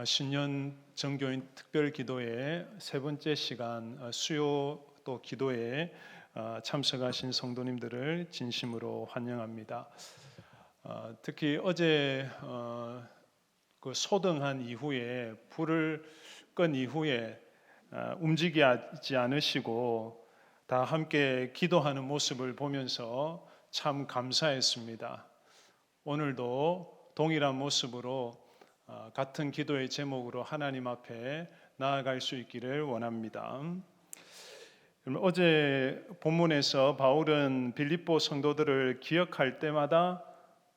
신년 정교인 특별 기도회 세 번째 시간 수요 또 기도에 참석하신 성도님들을 진심으로 환영합니다. 특히 어제 그 소등한 이후에 불을 끈 이후에 움직이지 않으시고 다 함께 기도하는 모습을 보면서 참 감사했습니다. 오늘도 동일한 모습으로 같은 기도의 제목으로 하나님 앞에 나아갈 수 있기를 원합니다. 어제 본문에서 바울은 빌립보 성도들을 기억할 때마다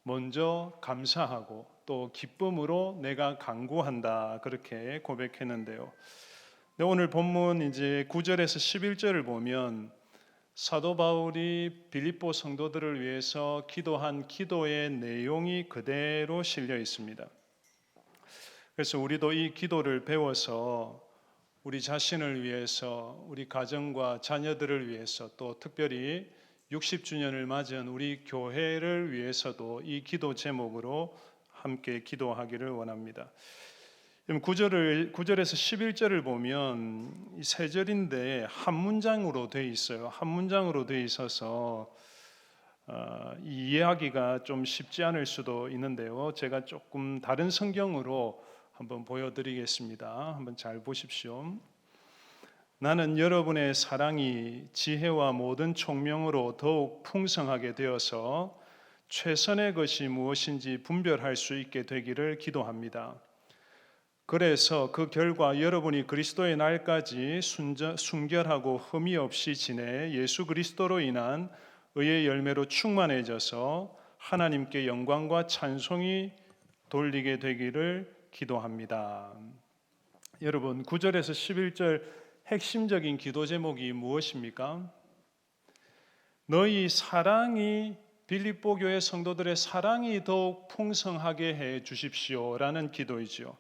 먼저 감사하고 또 기쁨으로 내가 간구한다 그렇게 고백했는데요. 오늘 본문 이제 9절에서 11절을 보면 사도 바울이 빌립보 성도들을 위해서 기도한 기도의 내용이 그대로 실려 있습니다. 그래서 우리도 이 기도를 배워서 우리 자신을 위해서, 우리 가정과 자녀들을 위해서, 또 특별히 60주년을 맞은 우리 교회를 위해서도 이 기도 제목으로 함께 기도하기를 원합니다. 9절에서 11절을 보면 세 절인데 한 문장으로 되어 있어요. 한 문장으로 되어 있어서 이해하기가 좀 쉽지 않을 수도 있는데요. 제가 조금 다른 성경으로 한번 보여드리겠습니다. 한번 잘 보십시오. 나는 여러분의 사랑이 지혜와 모든 총명으로 더욱 풍성하게 되어서 최선의 것이 무엇인지 분별할 수 있게 되기를 기도합니다. 그래서 그 결과 여러분이 그리스도의 날까지 순결하고 흠이 없이 지내 예수 그리스도로 인한 의의 열매로 충만해져서 하나님께 영광과 찬송이 돌리게 되기를 기도합니다. 여러분 9절에서 11절 핵심적인 기도 제목이 무엇입니까? 너희 사랑이 빌립보 교회 성도들의 사랑이 더욱 풍성하게 해 주십시오라는 기도이죠.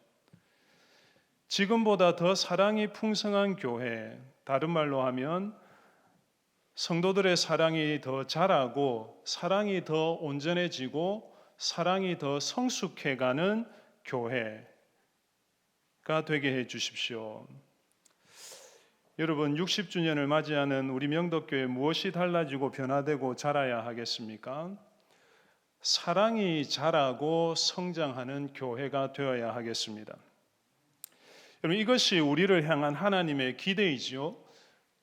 지금보다 더 사랑이 풍성한 교회, 다른 말로 하면 성도들의 사랑이 더 자라고 사랑이 더 온전해지고 사랑이 더 성숙해가는 교회가 되게 해 주십시오. 여러분 60주년을 맞이하는 우리 명덕교회 무엇이 달라지고 변화되고 자라야 하겠습니까? 사랑이 자라고 성장하는 교회가 되어야 하겠습니다. 여러분 이것이 우리를 향한 하나님의 기대이죠.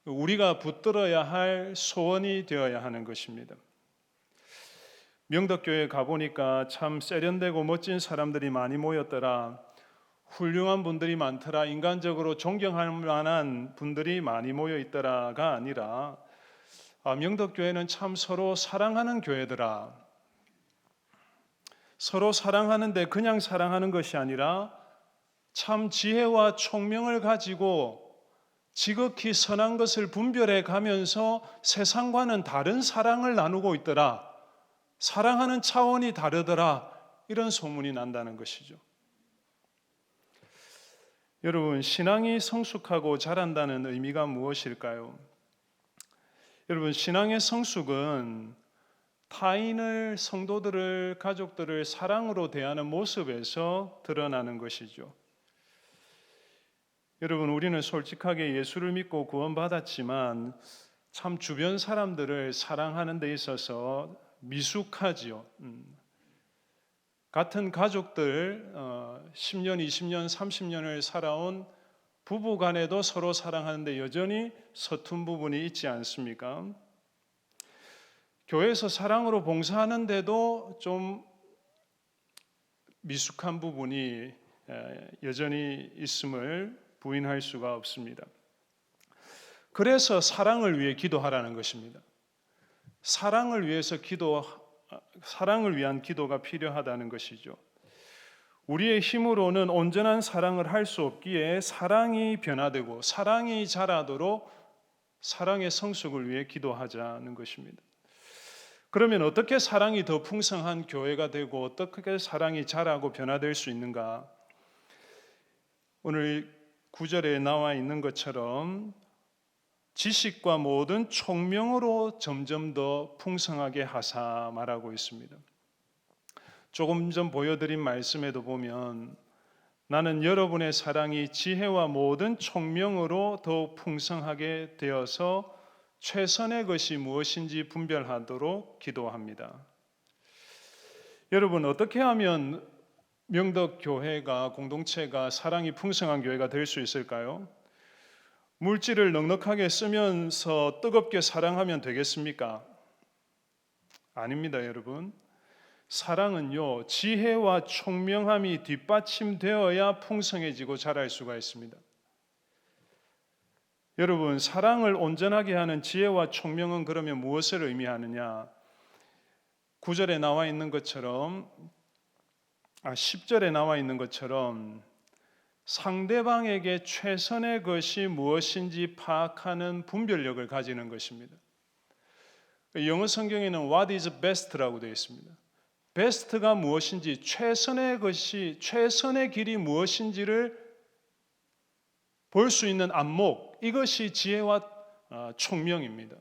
우리가 붙들어야 할 소원이 되어야 하는 것입니다. 명덕교회 가보니까 참 세련되고 멋진 사람들이 많이 모였더라. 훌륭한 분들이 많더라. 인간적으로 존경할 만한 분들이 많이 모여 있더라가 아니라 명덕교회는 참 서로 사랑하는 교회더라. 서로 사랑하는데 그냥 사랑하는 것이 아니라 참 지혜와 총명을 가지고 지극히 선한 것을 분별해 가면서 세상과는 다른 사랑을 나누고 있더라. 사랑하는 차원이 다르더라. 이런 소문이 난다는 것이죠. 여러분 신앙이 성숙하고 자란다는 의미가 무엇일까요? 여러분 신앙의 성숙은 타인을, 성도들을, 가족들을 사랑으로 대하는 모습에서 드러나는 것이죠. 여러분 우리는 솔직하게 예수를 믿고 구원받았지만 참 주변 사람들을 사랑하는 데 있어서 미숙하지요. 같은 가족들 10년, 20년, 30년을 살아온 부부 간에도 서로 사랑하는데 여전히 서툰 부분이 있지 않습니까? 교회에서 사랑으로 봉사하는데도 좀 미숙한 부분이 여전히 있음을 부인할 수가 없습니다. 그래서 사랑을 위해 기도하라는 것입니다. 사랑을 위한 기도가 필요하다는 것이죠. 우리의 힘으로는 온전한 사랑을 할 수 없기에 사랑이 변화되고 사랑이 자라도록 사랑의 성숙을 위해 기도하자는 것입니다. 그러면 어떻게 사랑이 더 풍성한 교회가 되고 어떻게 사랑이 자라고 변화될 수 있는가? 오늘 9절에 나와 있는 것처럼 지식과 모든 총명으로 점점 더 풍성하게 하사 말하고 있습니다. 조금 전 보여드린 말씀에도 보면 나는 여러분의 사랑이 지혜와 모든 총명으로 더욱 풍성하게 되어서 최선의 것이 무엇인지 분별하도록 기도합니다. 여러분, 어떻게 하면 명덕교회가, 공동체가 사랑이 풍성한 교회가 될 수 있을까요? 물질을 넉넉하게 쓰면서 뜨겁게 사랑하면 되겠습니까? 아닙니다, 여러분. 사랑은요, 지혜와 총명함이 뒷받침되어야 풍성해지고 자랄 수가 있습니다. 여러분, 사랑을 온전하게 하는 지혜와 총명은 그러면 무엇을 의미하느냐? 9절에 나와 있는 것처럼 10절에 나와 있는 것처럼 상대방에게 최선의 것이 무엇인지 파악하는 분별력을 가지는 것입니다. 영어 성경에는 What is best라고 되어 있습니다. best가 무엇인지, 최선의 것이, 최선의 길이 무엇인지를 볼 수 있는 안목, 이것이 지혜와 총명입니다.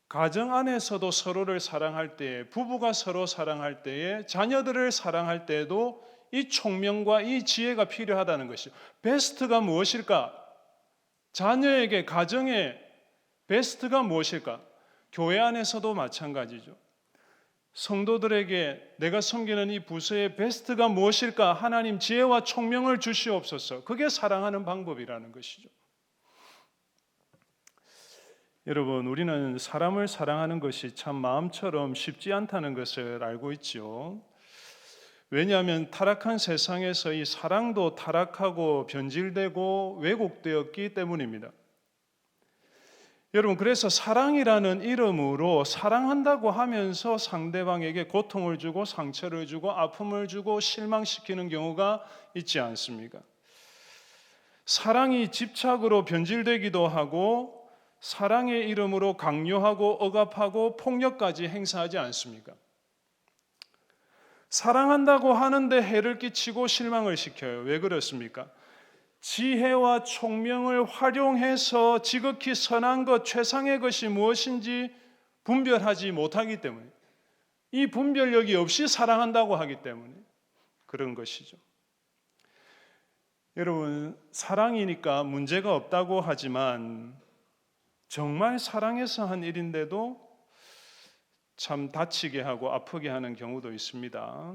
가정 안에서도 서로를 사랑할 때에, 부부가 서로 사랑할 때에, 자녀들을 사랑할 때에도 이 총명과 이 지혜가 필요하다는 것이죠. 베스트가 무엇일까? 자녀에게, 가정에 베스트가 무엇일까? 교회 안에서도 마찬가지죠. 성도들에게 내가 섬기는 이 부서의 베스트가 무엇일까? 하나님 지혜와 총명을 주시옵소서. 그게 사랑하는 방법이라는 것이죠. 여러분, 우리는 사람을 사랑하는 것이 참 마음처럼 쉽지 않다는 것을 알고 있죠. 왜냐하면 타락한 세상에서 이 사랑도 타락하고 변질되고 왜곡되었기 때문입니다. 여러분, 그래서 사랑이라는 이름으로 사랑한다고 하면서 상대방에게 고통을 주고 상처를 주고 아픔을 주고 실망시키는 경우가 있지 않습니까? 사랑이 집착으로 변질되기도 하고 사랑의 이름으로 강요하고 억압하고 폭력까지 행사하지 않습니까? 사랑한다고 하는데 해를 끼치고 실망을 시켜요. 왜 그렇습니까? 지혜와 총명을 활용해서 지극히 선한 것, 최상의 것이 무엇인지 분별하지 못하기 때문에, 이 분별력이 없이 사랑한다고 하기 때문에 그런 것이죠. 여러분, 사랑이니까 문제가 없다고 하지만 정말 사랑해서 한 일인데도 참 다치게 하고 아프게 하는 경우도 있습니다.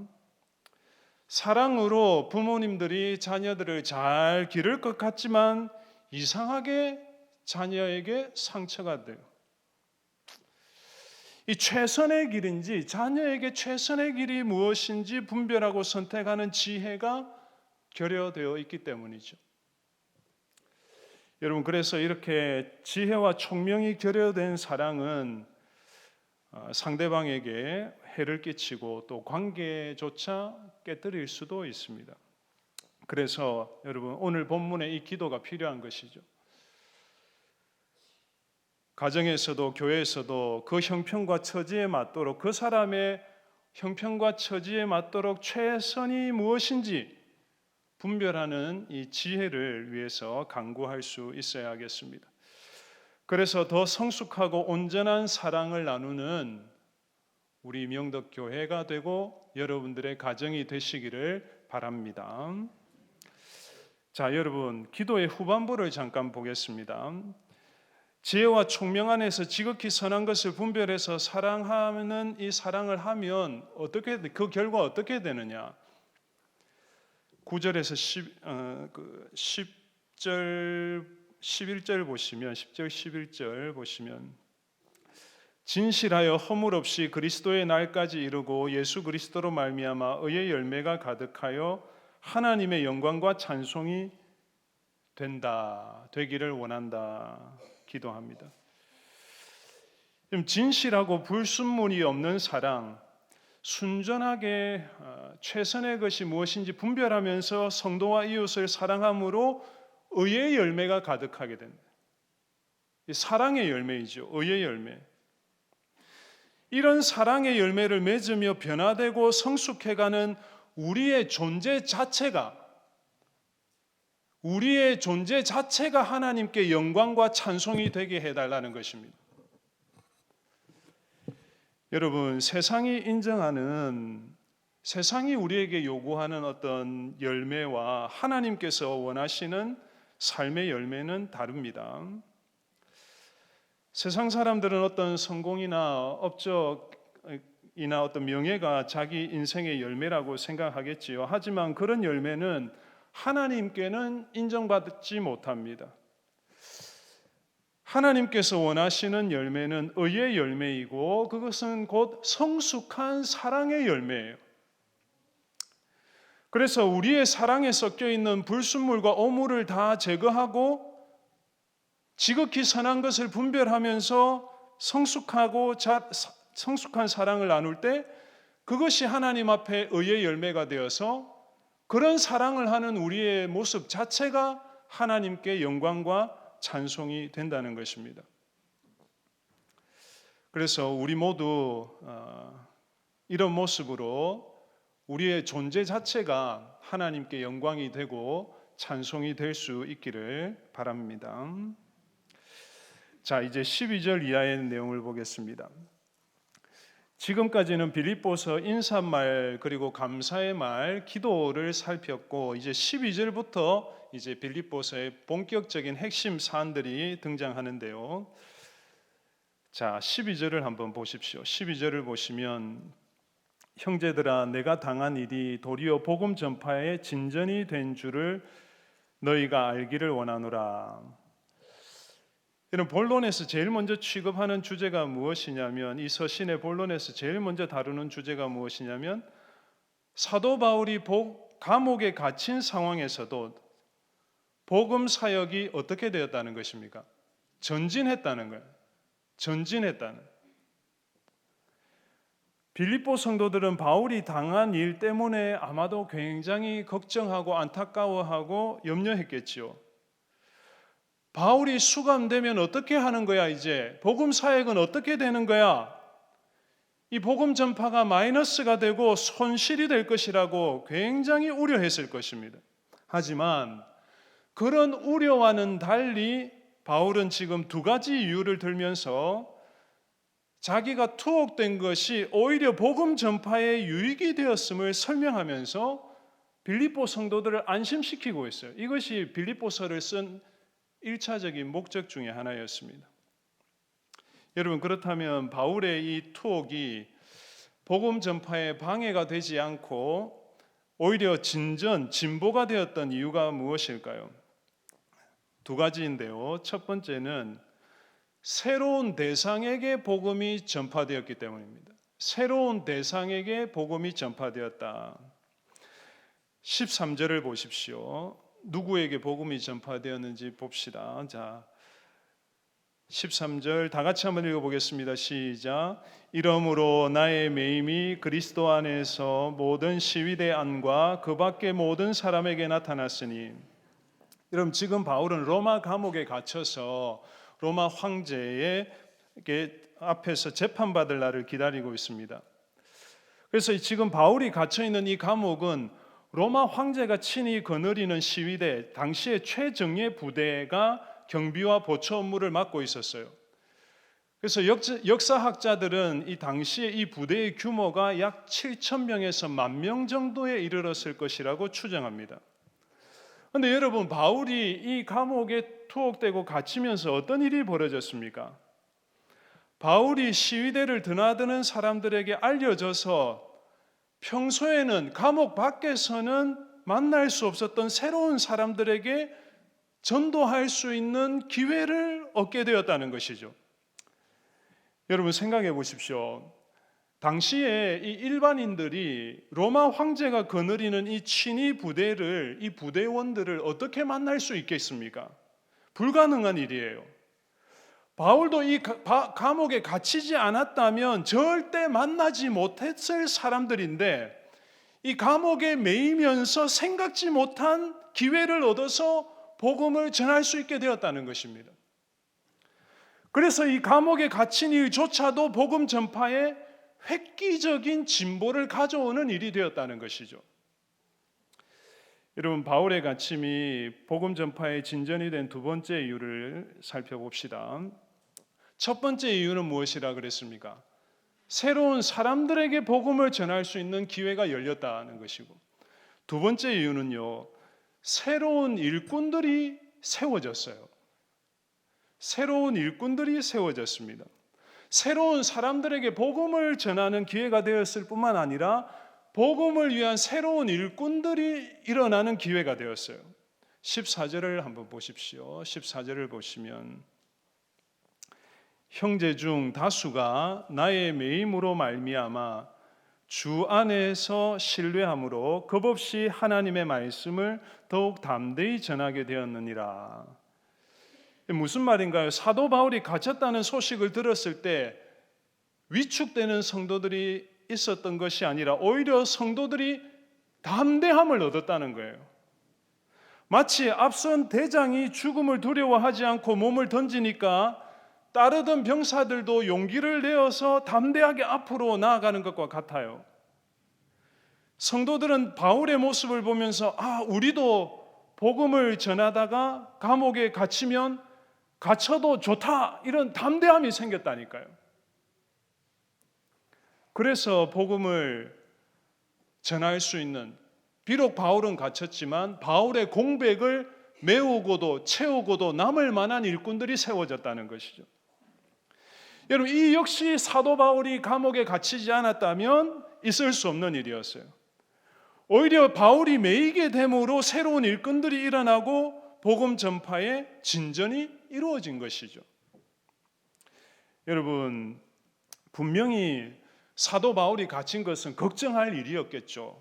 사랑으로 부모님들이 자녀들을 잘 기를 것 같지만 이상하게 자녀에게 상처가 돼요. 이 최선의 길인지 자녀에게 최선의 길이 무엇인지 분별하고 선택하는 지혜가 결여되어 있기 때문이죠. 여러분, 그래서 이렇게 지혜와 총명이 결여된 사랑은 상대방에게 해를 끼치고 또 관계조차 깨뜨릴 수도 있습니다. 그래서 여러분, 오늘 본문에 이 기도가 필요한 것이죠. 가정에서도 교회에서도 그 형편과 처지에 맞도록, 그 사람의 형편과 처지에 맞도록 최선이 무엇인지 분별하는 이 지혜를 위해서 간구할 수 있어야겠습니다. 그래서 더 성숙하고 온전한 사랑을 나누는 우리 명덕교회가 되고 여러분들의 가정이 되시기를 바랍니다. 자, 여러분, 기도의 후반부를 잠깐 보겠습니다. 지혜와 총명 안에서 지극히 선한 것을 분별해서 사랑하는 이 사랑을 하면 그 결과 어떻게 되느냐? 9절에서 11절 보시면 10절 11절 보시면 진실하여 허물 없이 그리스도의 날까지 이루고 예수 그리스도로 말미암아 의의 열매가 가득하여 하나님의 영광과 찬송이 되기를 원한다 기도합니다. 진실하고 불순물이 없는 사랑, 순전하게 최선의 것이 무엇인지 분별하면서 성도와 이웃을 사랑함으로 의의 열매가 가득하게 된다. 사랑의 열매이죠. 의의 열매. 이런 사랑의 열매를 맺으며 변화되고 성숙해가는 우리의 존재 자체가 하나님께 영광과 찬송이 되게 해달라는 것입니다. 여러분, 세상이 인정하는 세상이 우리에게 요구하는 어떤 열매와 하나님께서 원하시는 삶의 열매는 다릅니다. 세상 사람들은 어떤 성공이나 업적이나 어떤 명예가 자기 인생의 열매라고 생각하겠지요. 하지만 그런 열매는 하나님께는 인정받지 못합니다. 하나님께서 원하시는 열매는 의의 열매이고 그것은 곧 성숙한 사랑의 열매예요. 그래서 우리의 사랑에 섞여 있는 불순물과 오물을 다 제거하고 지극히 선한 것을 분별하면서 성숙한 사랑을 나눌 때 그것이 하나님 앞에 의의 열매가 되어서 그런 사랑을 하는 우리의 모습 자체가 하나님께 영광과 찬송이 된다는 것입니다. 그래서 우리 모두 이런 모습으로 우리의 존재 자체가 하나님께 영광이 되고 찬송이 될 수 있기를 바랍니다. 자, 이제 12절 이하의 내용을 보겠습니다. 지금까지는 빌립보서 인사말 그리고 감사의 말, 기도를 살폈고 이제 12절부터 이제 빌립보서의 본격적인 핵심 사안들이 등장하는데요. 자, 12절을 한번 보십시오. 12절을 보시면 형제들아 내가 당한 일이 도리어 복음 전파의 진전이 된 줄을 너희가 알기를 원하노라. 이런 본론에서 제일 먼저 취급하는 주제가 무엇이냐면 이 서신의 본론에서 제일 먼저 다루는 주제가 무엇이냐면 사도 바울이 감옥에 갇힌 상황에서도 복음 사역이 어떻게 되었다는 것입니까? 전진했다는 거예요. 전진했다는. 빌립보 성도들은 바울이 당한 일 때문에 아마도 굉장히 걱정하고 안타까워하고 염려했겠지요. 바울이 수감되면 어떻게 하는 거야 이제? 복음 사역은 어떻게 되는 거야? 이 복음 전파가 마이너스가 되고 손실이 될 것이라고 굉장히 우려했을 것입니다. 하지만 그런 우려와는 달리 바울은 지금 두 가지 이유를 들면서 자기가 투옥된 것이 오히려 복음 전파에 유익이 되었음을 설명하면서 빌립보 성도들을 안심시키고 있어요. 이것이 빌립보서를 쓴 1차적인 목적 중에 하나였습니다. 여러분 그렇다면 바울의 이 투옥이 복음 전파에 방해가 되지 않고 오히려 진보가 되었던 이유가 무엇일까요? 두 가지인데요. 첫 번째는 새로운 대상에게 복음이 전파되었기 때문입니다. 새로운 대상에게 복음이 전파되었다. 13절을 보십시오. 누구에게 복음이 전파되었는지 봅시다. 자, 13절 다 같이 한번 읽어보겠습니다. 시작. 이러므로 나의 매임이 그리스도 안에서 모든 시위대 안과 그 밖의 모든 사람에게 나타났으니. 여러분 지금 바울은 로마 감옥에 갇혀서 로마 황제의 앞에서 재판받을 날을 기다리고 있습니다. 그래서 지금 바울이 갇혀있는 이 감옥은 로마 황제가 친히 거느리는 시위대, 당시의 최정예 부대가 경비와 보초 업무를 맡고 있었어요. 그래서 역사학자들은 이 당시에 이 부대의 규모가 약 7,000명에서 10,000명 정도에 이르렀을 것이라고 추정합니다. 그런데 여러분 바울이 이 감옥에 투옥되고 갇히면서 어떤 일이 벌어졌습니까? 바울이 시위대를 드나드는 사람들에게 알려져서 평소에는 감옥 밖에서는 만날 수 없었던 새로운 사람들에게 전도할 수 있는 기회를 얻게 되었다는 것이죠. 여러분 생각해 보십시오. 당시에 이 일반인들이 로마 황제가 거느리는 이 친위 부대를, 이 부대원들을 어떻게 만날 수 있겠습니까? 불가능한 일이에요. 바울도 이 감옥에 갇히지 않았다면 절대 만나지 못했을 사람들인데 이 감옥에 매이면서 생각지 못한 기회를 얻어서 복음을 전할 수 있게 되었다는 것입니다. 그래서 이 감옥에 갇힌 일조차도 복음 전파에 획기적인 진보를 가져오는 일이 되었다는 것이죠. 여러분 바울의 갇힘이 복음 전파의 진전이 된 두 번째 이유를 살펴봅시다. 첫 번째 이유는 무엇이라 그랬습니까? 새로운 사람들에게 복음을 전할 수 있는 기회가 열렸다는 것이고, 두 번째 이유는요, 새로운 일꾼들이 세워졌어요. 새로운 일꾼들이 세워졌습니다. 새로운 사람들에게 복음을 전하는 기회가 되었을 뿐만 아니라 복음을 위한 새로운 일꾼들이 일어나는 기회가 되었어요. 14절을 한번 보십시오. 14절을 보시면 형제 중 다수가 나의 매임으로 말미암아 주 안에서 신뢰함으로 겁없이 하나님의 말씀을 더욱 담대히 전하게 되었느니라. 무슨 말인가요? 사도 바울이 갇혔다는 소식을 들었을 때 위축되는 성도들이 있었던 것이 아니라 오히려 성도들이 담대함을 얻었다는 거예요. 마치 앞선 대장이 죽음을 두려워하지 않고 몸을 던지니까 따르던 병사들도 용기를 내어서 담대하게 앞으로 나아가는 것과 같아요. 성도들은 바울의 모습을 보면서 우리도 복음을 전하다가 감옥에 갇히면 갇혀도 좋다, 이런 담대함이 생겼다니까요. 그래서 복음을 전할 수 있는, 비록 바울은 갇혔지만 바울의 공백을 메우고도 채우고도 남을 만한 일꾼들이 세워졌다는 것이죠. 여러분, 이 역시 사도 바울이 감옥에 갇히지 않았다면 있을 수 없는 일이었어요. 오히려 바울이 매이게 됨으로 새로운 일꾼들이 일어나고 복음 전파의 진전이 이루어진 것이죠. 여러분, 분명히 사도 바울이 갇힌 것은 걱정할 일이었겠죠.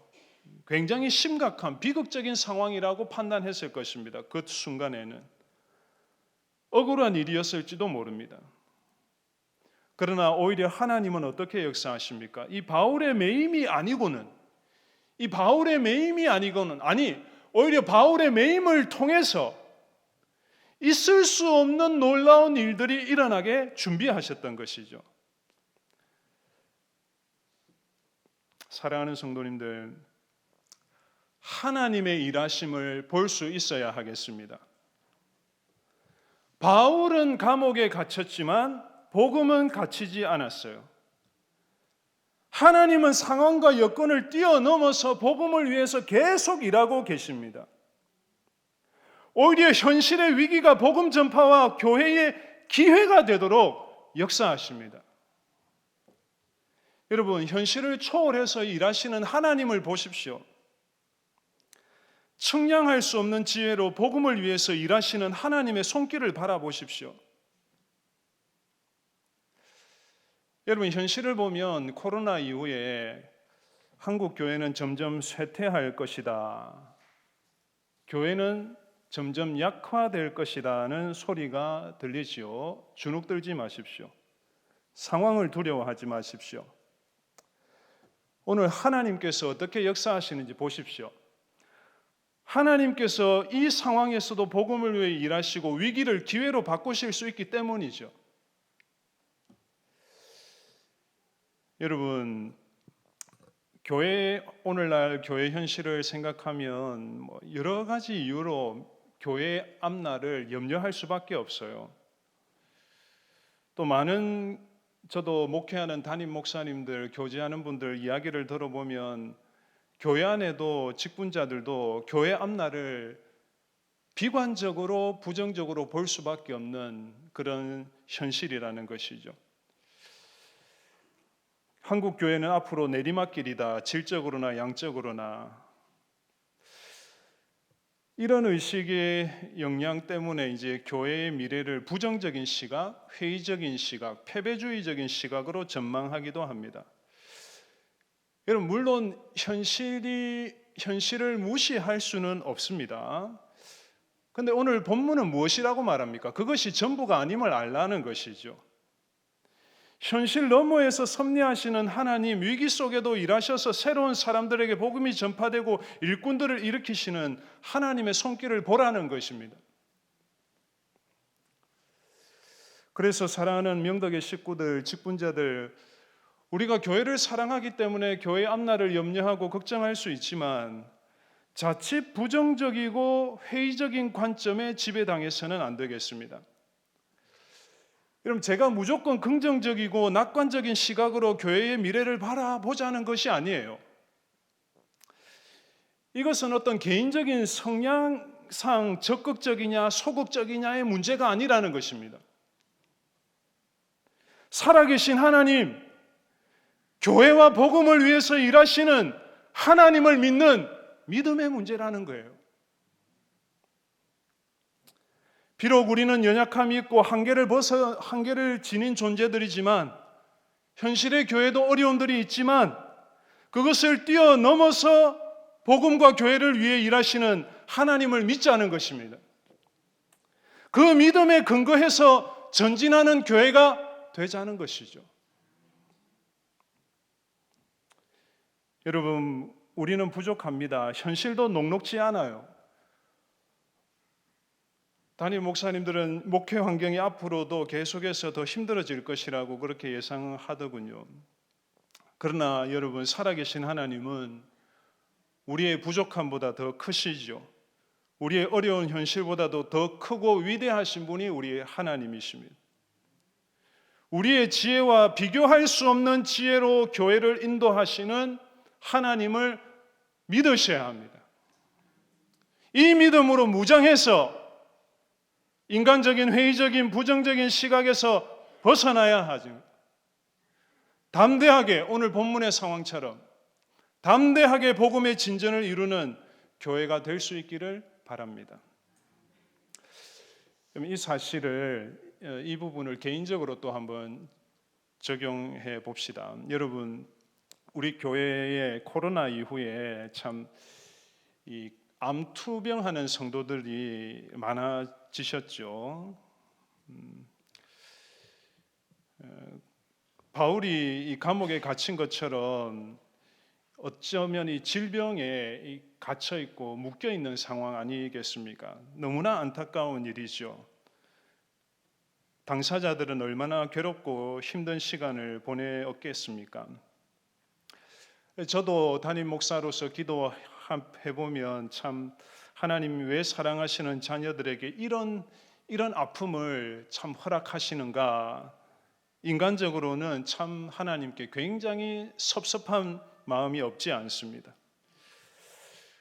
굉장히 심각한 비극적인 상황이라고 판단했을 것입니다. 그 순간에는 억울한 일이었을지도 모릅니다. 그러나 오히려 하나님은 어떻게 역사하십니까? 이 바울의 매임이 아니고는 오히려 바울의 매임을 통해서 있을 수 없는 놀라운 일들이 일어나게 준비하셨던 것이죠. 사랑하는 성도님들, 하나님의 일하심을 볼 수 있어야 하겠습니다. 바울은 감옥에 갇혔지만 복음은 갇히지 않았어요. 하나님은 상황과 여건을 뛰어넘어서 복음을 위해서 계속 일하고 계십니다. 오히려 현실의 위기가 복음 전파와 교회의 기회가 되도록 역사하십니다. 여러분, 현실을 초월해서 일하시는 하나님을 보십시오. 측량할 수 없는 지혜로 복음을 위해서 일하시는 하나님의 손길을 바라보십시오. 여러분, 현실을 보면 코로나 이후에 한국 교회는 점점 쇠퇴할 것이다, 교회는 점점 약화될 것이라는 소리가 들리지요. 주눅들지 마십시오. 상황을 두려워하지 마십시오. 오늘 하나님께서 어떻게 역사하시는지 보십시오. 하나님께서 이 상황에서도 복음을 위해 일하시고 위기를 기회로 바꾸실 수 있기 때문이죠. 여러분, 오늘날 교회 현실을 생각하면 여러 가지 이유로 교회 앞날을 염려할 수밖에 없어요. 또 저도 목회하는 담임 목사님들, 교제하는 분들 이야기를 들어보면 교회 안에도 직분자들도 교회 앞날을 비관적으로 부정적으로 볼 수밖에 없는 그런 현실이라는 것이죠. 한국 교회는 앞으로 내리막길이다, 질적으로나 양적으로나. 이런 의식의 영향 때문에 이제 교회의 미래를 부정적인 시각, 회의적인 시각, 패배주의적인 시각으로 전망하기도 합니다. 여러분, 물론 현실을 무시할 수는 없습니다. 그런데 오늘 본문은 무엇이라고 말합니까? 그것이 전부가 아님을 알라는 것이죠. 현실 너머에서 섭리하시는 하나님, 위기 속에도 일하셔서 새로운 사람들에게 복음이 전파되고 일꾼들을 일으키시는 하나님의 손길을 보라는 것입니다. 그래서 사랑하는 명덕의 식구들, 직분자들, 우리가 교회를 사랑하기 때문에 교회 앞날을 염려하고 걱정할 수 있지만 자칫 부정적이고 회의적인 관점에 지배당해서는 안 되겠습니다. 여러분, 제가 무조건 긍정적이고 낙관적인 시각으로 교회의 미래를 바라보자는 것이 아니에요. 이것은 어떤 개인적인 성향상 적극적이냐 소극적이냐의 문제가 아니라는 것입니다. 살아계신 하나님, 교회와 복음을 위해서 일하시는 하나님을 믿는 믿음의 문제라는 거예요. 비록 우리는 연약함이 있고 한계를 지닌 존재들이지만, 현실의 교회도 어려움들이 있지만, 그것을 뛰어넘어서 복음과 교회를 위해 일하시는 하나님을 믿자는 것입니다. 그 믿음에 근거해서 전진하는 교회가 되자는 것이죠. 여러분, 우리는 부족합니다. 현실도 녹록지 않아요. 담임 목사님들은 목회 환경이 앞으로도 계속해서 더 힘들어질 것이라고 그렇게 예상하더군요. 그러나 여러분, 살아계신 하나님은 우리의 부족함보다 더 크시죠. 우리의 어려운 현실보다도 더 크고 위대하신 분이 우리의 하나님이십니다. 우리의 지혜와 비교할 수 없는 지혜로 교회를 인도하시는 하나님을 믿으셔야 합니다. 이 믿음으로 무장해서 인간적인 회의적인 부정적인 시각에서 벗어나야 하죠. 담대하게, 오늘 본문의 상황처럼 담대하게 복음의 진전을 이루는 교회가 될 수 있기를 바랍니다. 이 사실을, 이 부분을 개인적으로 또 한번 적용해 봅시다. 여러분, 우리 교회에 코로나 이후에 참 이 암투병하는 성도들이 많아지셨죠. 바울이 이 감옥에 갇힌 것처럼 어쩌면 이 질병에 갇혀 있고 묶여 있는 상황 아니겠습니까? 너무나 안타까운 일이죠. 당사자들은 얼마나 괴롭고 힘든 시간을 보내었겠습니까? 저도 담임 목사로서 기도해보면 참 하나님이 왜 사랑하시는 자녀들에게 이런 아픔을 참 허락하시는가, 인간적으로는 참 하나님께 굉장히 섭섭한 마음이 없지 않습니다.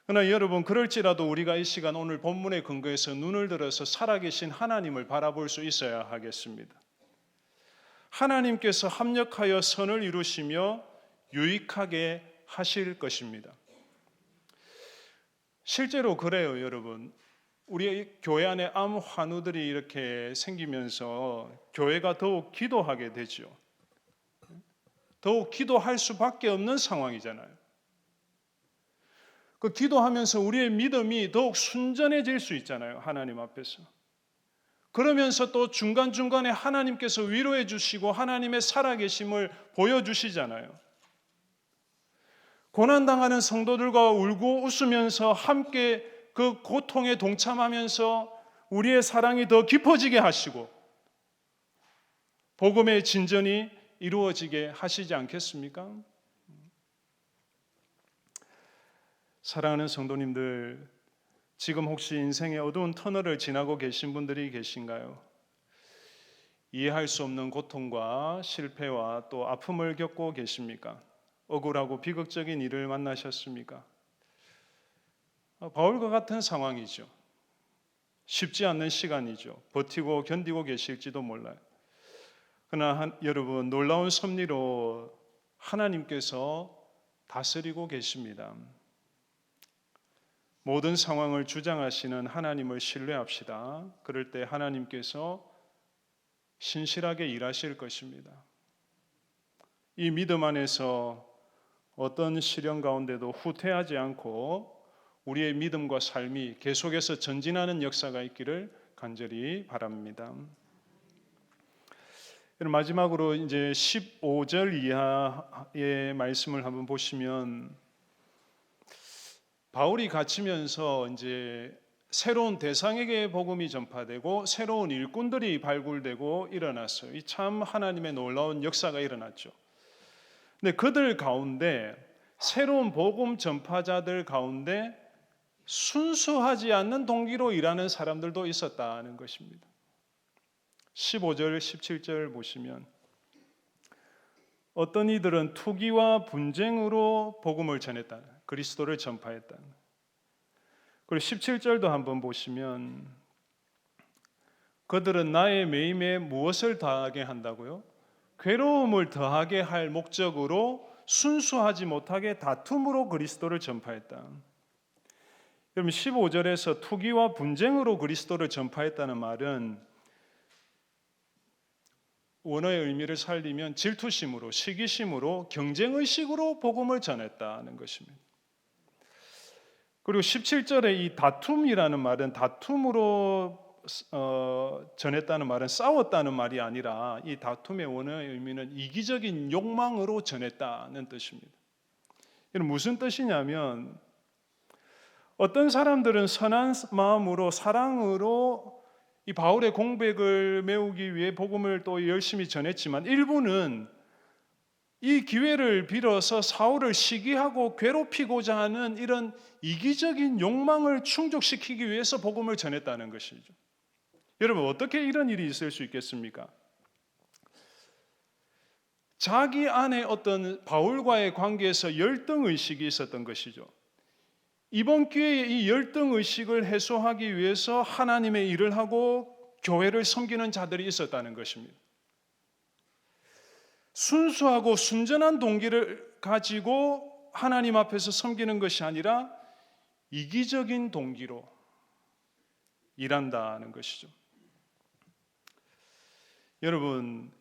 그러나 여러분, 그럴지라도 우리가 이 시간 오늘 본문에 근거해서 눈을 들어서 살아계신 하나님을 바라볼 수 있어야 하겠습니다. 하나님께서 합력하여 선을 이루시며 유익하게 하실 것입니다. 실제로 그래요, 여러분. 우리 교회 안에 암 환우들이 이렇게 생기면서 교회가 더욱 기도하게 되죠. 더욱 기도할 수밖에 없는 상황이잖아요. 그 기도하면서 우리의 믿음이 더욱 순전해질 수 있잖아요, 하나님 앞에서. 그러면서 또 중간중간에 하나님께서 위로해 주시고 하나님의 살아계심을 보여주시잖아요. 고난당하는 성도들과 울고 웃으면서 함께 그 고통에 동참하면서 우리의 사랑이 더 깊어지게 하시고 복음의 진전이 이루어지게 하시지 않겠습니까? 사랑하는 성도님들, 지금 혹시 인생의 어두운 터널을 지나고 계신 분들이 계신가요? 이해할 수 없는 고통과 실패와 또 아픔을 겪고 계십니까? 억울하고 비극적인 일을 만나셨습니까? 바울과 같은 상황이죠. 쉽지 않는 시간이죠. 버티고 견디고 계실지도 몰라요. 그러나 여러분, 놀라운 섭리로 하나님께서 다스리고 계십니다. 모든 상황을 주장하시는 하나님을 신뢰합시다. 그럴 때 하나님께서 신실하게 일하실 것입니다. 이 믿음 안에서 어떤 시련 가운데도 후퇴하지 않고 우리의 믿음과 삶이 계속해서 전진하는 역사가 있기를 간절히 바랍니다. 마지막으로 이제 15절 이하의 말씀을 한번 보시면, 바울이 갇히면서 이제 새로운 대상에게 복음이 전파되고 새로운 일꾼들이 발굴되고 일어났어요. 이 참 하나님의 놀라운 역사가 일어났죠. 근데 그들 가운데, 새로운 복음 전파자들 가운데 순수하지 않는 동기로 일하는 사람들도 있었다는 것입니다. 15절, 17절 보시면 어떤 이들은 투기와 분쟁으로 복음을 전했다. 그리스도를 전파했다. 그리고 17절도 한번 보시면 그들은 나의 매임에 무엇을 더하게 한다고요? 괴로움을 더하게 할 목적으로 순수하지 못하게 다툼으로 그리스도를 전파했다. 여러분 15절에서 투기와 분쟁으로 그리스도를 전파했다는 말은 원어의 의미를 살리면 질투심으로, 시기심으로, 경쟁의식으로 복음을 전했다는 것입니다. 그리고 17절에 이 다툼이라는 말은 다툼으로 전했다는 말은 싸웠다는 말이 아니라 이 다툼의 원어의 의미는 이기적인 욕망으로 전했다는 뜻입니다. 이건 무슨 뜻이냐면 어떤 사람들은 선한 마음으로 사랑으로 이 바울의 공백을 메우기 위해 복음을 또 열심히 전했지만 일부는 이 기회를 빌어서 사울을 시기하고 괴롭히고자 하는 이런 이기적인 욕망을 충족시키기 위해서 복음을 전했다는 것이죠. 여러분 어떻게 이런 일이 있을 수 있겠습니까? 자기 안에 어떤 바울과의 관계에서 열등의식이 있었던 것이죠. 이번 기회에 이 열등의식을 해소하기 위해서 하나님의 일을 하고 교회를 섬기는 자들이 있었다는 것입니다. 순수하고 순전한 동기를 가지고 하나님 앞에서 섬기는 것이 아니라 이기적인 동기로 일한다는 것이죠. 여러분,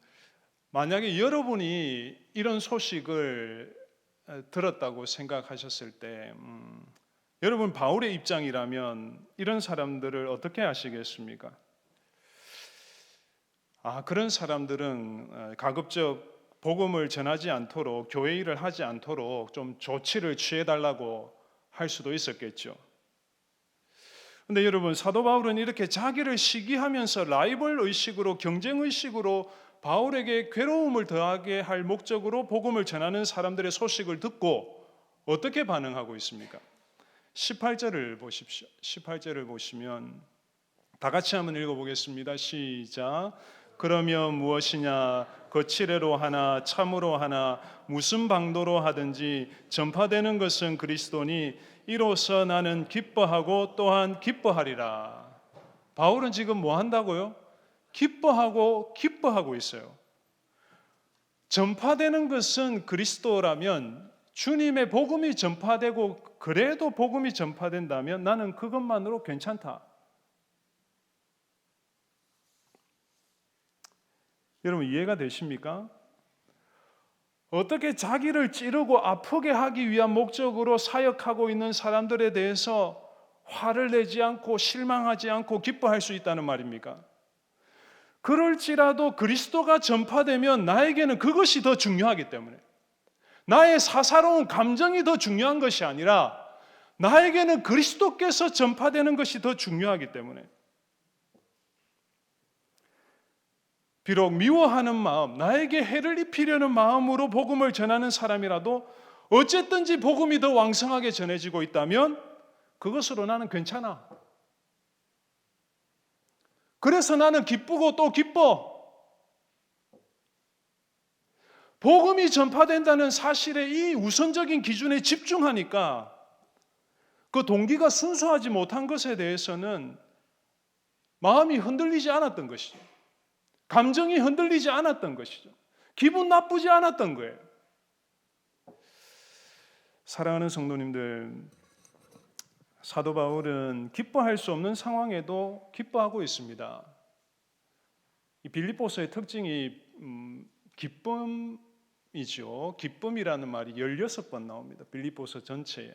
만약에 여러분이 이런 소식을 들었다고 생각하셨을 때 여러분 바울의 입장이라면 이런 사람들을 어떻게 하시겠습니까? 그런 사람들은 가급적 복음을 전하지 않도록 교회 일을 하지 않도록 좀 조치를 취해달라고 할 수도 있었겠죠. 근데 여러분 사도 바울은 이렇게 자기를 시기하면서 라이벌 의식으로 경쟁 의식으로 바울에게 괴로움을 더하게 할 목적으로 복음을 전하는 사람들의 소식을 듣고 어떻게 반응하고 있습니까? 18절을 보십시오. 18절을 보시면 다 같이 한번 읽어보겠습니다. 시작. 그러면 무엇이냐 거칠애로 하나 참으로 하나 무슨 방도로 하든지 전파되는 것은 그리스도니 이로써 나는 기뻐하고 또한 기뻐하리라. 바울은 지금 뭐 한다고요? 기뻐하고 있어요. 전파되는 것은 그리스도라면 주님의 복음이 전파되고 그래도 복음이 전파된다면 나는 그것만으로 괜찮다. 여러분 이해가 되십니까? 어떻게 자기를 찌르고 아프게 하기 위한 목적으로 사역하고 있는 사람들에 대해서 화를 내지 않고 실망하지 않고 기뻐할 수 있다는 말입니까? 그럴지라도 그리스도가 전파되면 나에게는 그것이 더 중요하기 때문에 나의 사사로운 감정이 더 중요한 것이 아니라 나에게는 그리스도께서 전파되는 것이 더 중요하기 때문에 비록 미워하는 마음, 나에게 해를 입히려는 마음으로 복음을 전하는 사람이라도 어쨌든지 복음이 더 왕성하게 전해지고 있다면 그것으로 나는 괜찮아. 그래서 나는 기쁘고 또 기뻐. 복음이 전파된다는 사실에 이 우선적인 기준에 집중하니까 그 동기가 순수하지 못한 것에 대해서는 마음이 흔들리지 않았던 것이죠. 감정이 흔들리지 않았던 것이죠. 기분 나쁘지 않았던 거예요. 사랑하는 성도님들, 사도 바울은 기뻐할 수 없는 상황에도 기뻐하고 있습니다. 이 빌립보서의 특징이 기쁨이죠. 기쁨이라는 말이 16번 나옵니다. 빌립보서 전체에.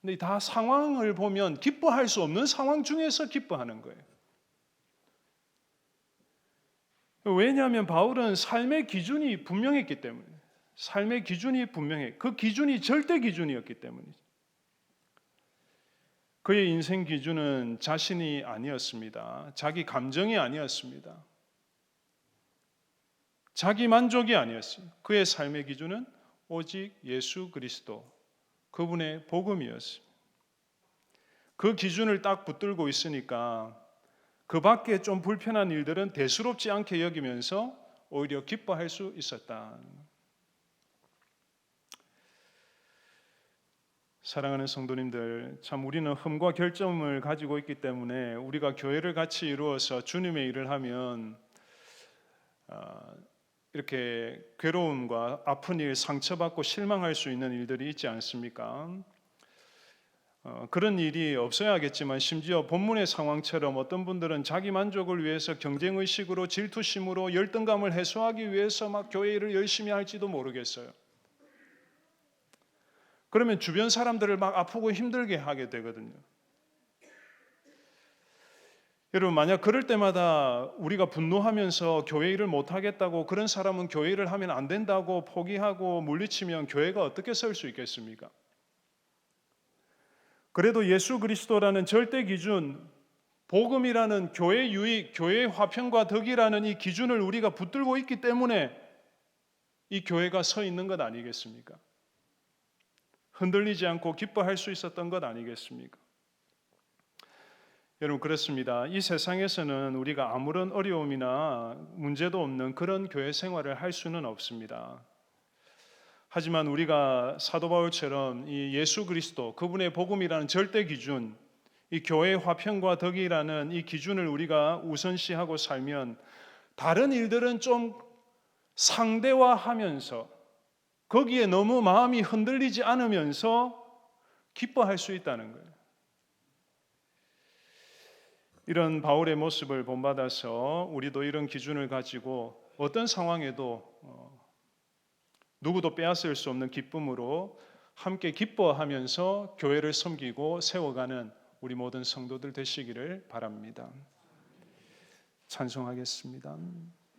근데 다 상황을 보면 기뻐할 수 없는 상황 중에서 기뻐하는 거예요. 왜냐하면 바울은 삶의 기준이 분명했기 때문에, 삶의 기준이 분명해. 그 기준이 절대 기준이었기 때문이죠. 그의 인생 기준은 자신이 아니었습니다. 자기 감정이 아니었습니다. 자기 만족이 아니었습니다. 그의 삶의 기준은 오직 예수 그리스도, 그분의 복음이었습니다. 그 기준을 딱 붙들고 있으니까 그 밖에 좀 불편한 일들은 대수롭지 않게 여기면서 오히려 기뻐할 수 있었다. 사랑하는 성도님들, 참 우리는 흠과 결점을 가지고 있기 때문에 우리가 교회를 같이 이루어서 주님의 일을 하면 이렇게 괴로움과 아픈 일, 상처받고 실망할 수 있는 일들이 있지 않습니까? 그런 일이 없어야겠지만 심지어 본문의 상황처럼 어떤 분들은 자기 만족을 위해서 경쟁의식으로 질투심으로 열등감을 해소하기 위해서 막 교회 일을 열심히 할지도 모르겠어요. 그러면 주변 사람들을 막 아프고 힘들게 하게 되거든요. 여러분, 만약 그럴 때마다 우리가 분노하면서 교회 일을 못하겠다고, 그런 사람은 교회 일을 하면 안 된다고 포기하고 물리치면 교회가 어떻게 설 수 있겠습니까? 그래도 예수 그리스도라는 절대 기준, 복음이라는 교회 유익, 교회의 화평과 덕이라는 이 기준을 우리가 붙들고 있기 때문에 이 교회가 서 있는 것 아니겠습니까? 흔들리지 않고 기뻐할 수 있었던 것 아니겠습니까? 여러분, 그렇습니다. 이 세상에서는 우리가 아무런 어려움이나 문제도 없는 그런 교회 생활을 할 수는 없습니다. 하지만 우리가 사도 바울처럼 이 예수 그리스도, 그분의 복음이라는 절대 기준, 이 교회의 화평과 덕이라는 이 기준을 우리가 우선시하고 살면 다른 일들은 좀 상대화하면서 거기에 너무 마음이 흔들리지 않으면서 기뻐할 수 있다는 거예요. 이런 바울의 모습을 본받아서 우리도 이런 기준을 가지고 어떤 상황에도 누구도 빼앗을 수 없는 기쁨으로 함께 기뻐하면서 교회를 섬기고 세워가는 우리 모든 성도들 되시기를 바랍니다. 찬송하겠습니다.